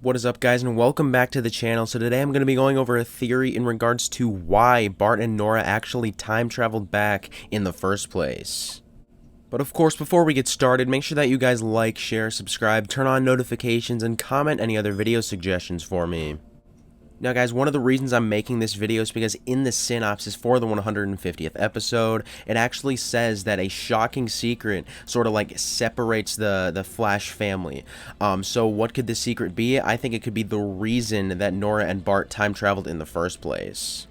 What is up, guys, and welcome back to the channel. So today I'm going to be going over a theory in regards to why Bart and Nora actually time traveled back in the first place. But of course, before we get started, make sure that you guys like, share, subscribe, turn on notifications, and comment any other video suggestions for me. Now guys, one of the reasons I'm making this video is because in the synopsis for the 150th episode, it actually says that a shocking secret sort of like separates the Flash family. So what could the secret be? I think it could be the reason that Nora and Bart time traveled in the first place.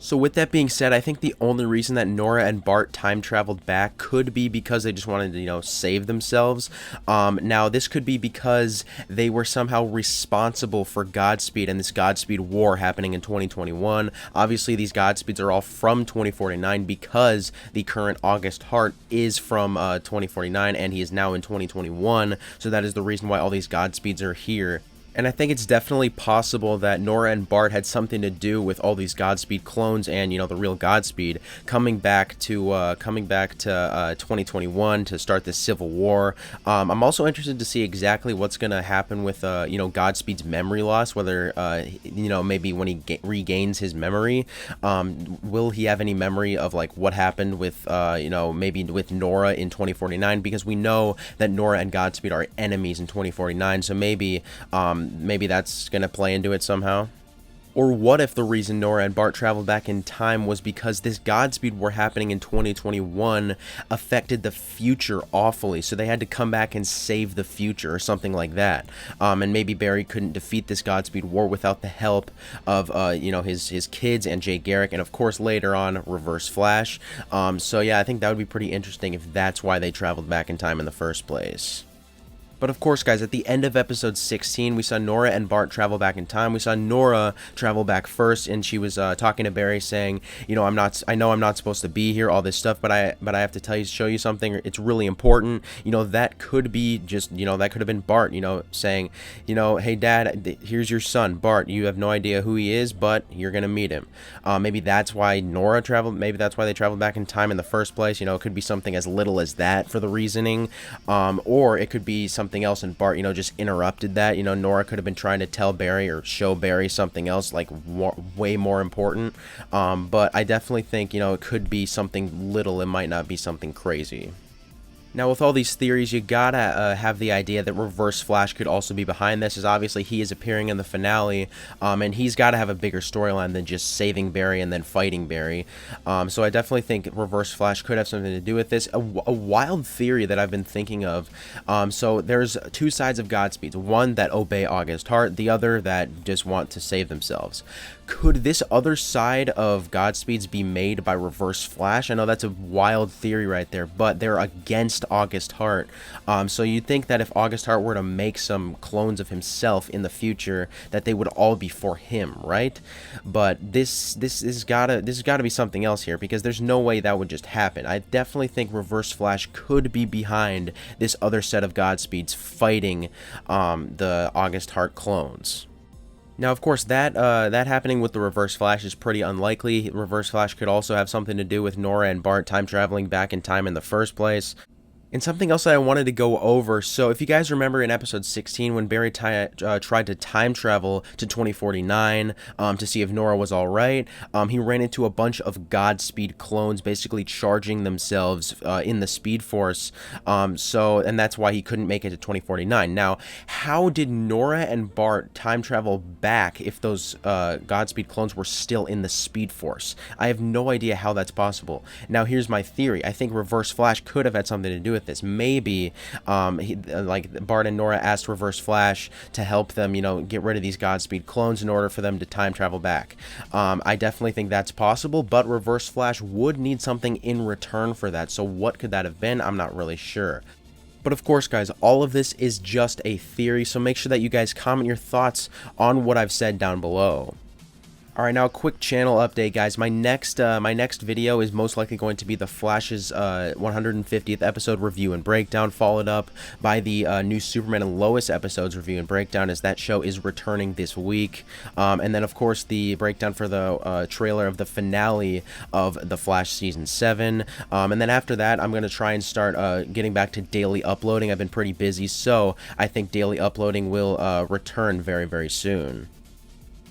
So with that being said, I think the only reason that Nora and Bart time traveled back could be because they just wanted to, save themselves. Now, this could be because they were somehow responsible for Godspeed and this Godspeed War happening in 2021. Obviously, these Godspeeds are all from 2049 because the current August Heart is from 2049 and he is now in 2021. So that is the reason why all these Godspeeds are here. And I think it's definitely possible that Nora and Bart had something to do with all these Godspeed clones and, the real Godspeed coming back to 2021 to start this civil war. I'm also interested to see exactly what's going to happen with, Godspeed's memory loss, whether, maybe when he regains his memory, will he have any memory of, like, what happened with, maybe with Nora in 2049, because we know that Nora and Godspeed are enemies in 2049, so maybe that's going to play into it somehow. Or what if the reason Nora and Bart traveled back in time was because this Godspeed War happening in 2021 affected the future awfully, so they had to come back and save the future or something like that. And maybe Barry couldn't defeat this Godspeed War without the help of, his kids and Jay Garrick, and of course later on Reverse Flash. So yeah, I think that would be pretty interesting if that's why they traveled back in time in the first place. But of course, guys, at the end of episode 16, we saw Nora and Bart travel back in time. We saw Nora travel back first, and she was talking to Barry, saying, I know I'm not supposed to be here, all this stuff, but I have to show you something. It's really important. That could be just, that could have been Bart, saying, hey, Dad, here's your son, Bart. You have no idea who he is, but you're gonna meet him. Maybe that's why Nora traveled. Maybe that's why they traveled back in time in the first place. It could be something as little as that for the reasoning, or it could be something else, and Bart just interrupted that. Nora could have been trying to tell Barry or show Barry something else, like way more important, but I definitely think it could be something little. It might not be something crazy. Now, with all these theories, you gotta have the idea that Reverse Flash could also be behind this, as obviously he is appearing in the finale, and he's gotta have a bigger storyline than just saving Barry and then fighting Barry. So I definitely think Reverse Flash could have something to do with this. A wild theory that I've been thinking of, so there's two sides of Godspeed. One that obey August Heart, the other that just want to save themselves. Could this other side of Godspeeds be made by Reverse Flash? I know that's a wild theory right there, but they're against August Heart. So you'd think that if August Heart were to make some clones of himself in the future, that they would all be for him, right? But this has gotta be something else here, because there's no way that would just happen. I definitely think Reverse Flash could be behind this other set of Godspeeds fighting the August Heart clones. Now, of course, that happening with the Reverse Flash is pretty unlikely. Reverse Flash could also have something to do with Nora and Bart time traveling back in time in the first place. And something else that I wanted to go over, so if you guys remember in episode 16 when Barry tried to time travel to 2049 to see if Nora was alright, he ran into a bunch of Godspeed clones basically charging themselves in the Speed Force, and that's why he couldn't make it to 2049. Now, how did Nora and Bart time travel back if those Godspeed clones were still in the Speed Force? I have no idea how that's possible. Now, here's my theory. I think Reverse Flash could have had something to do with this. Maybe like Bart and Nora asked Reverse Flash to help them get rid of these Godspeed clones in order for them to time travel back. I definitely think that's possible, but Reverse Flash would need something in return for that. So what could that have been? I'm not really sure. But of course, guys, all of this is just a theory, so make sure that you guys comment your thoughts on what I've said down below. All right, now a quick channel update, guys. My next video is most likely going to be the Flash's 150th episode review and breakdown, followed up by the new Superman and Lois episodes review and breakdown, as that show is returning this week. And then, of course, the breakdown for the trailer of the finale of The Flash Season 7. And then after that, I'm going to try and start getting back to daily uploading. I've been pretty busy, so I think daily uploading will return very, very soon.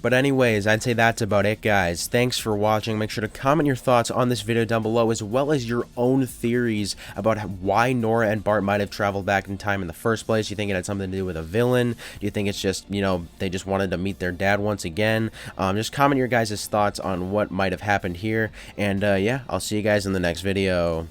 But anyways, I'd say that's about it, guys. Thanks for watching. Make sure to comment your thoughts on this video down below, as well as your own theories about why Nora and Bart might have traveled back in time in the first place. Do you think it had something to do with a villain? Do you think it's just, you know, they just wanted to meet their dad once again? Just comment your guys' thoughts on what might have happened here. And yeah, I'll see you guys in the next video.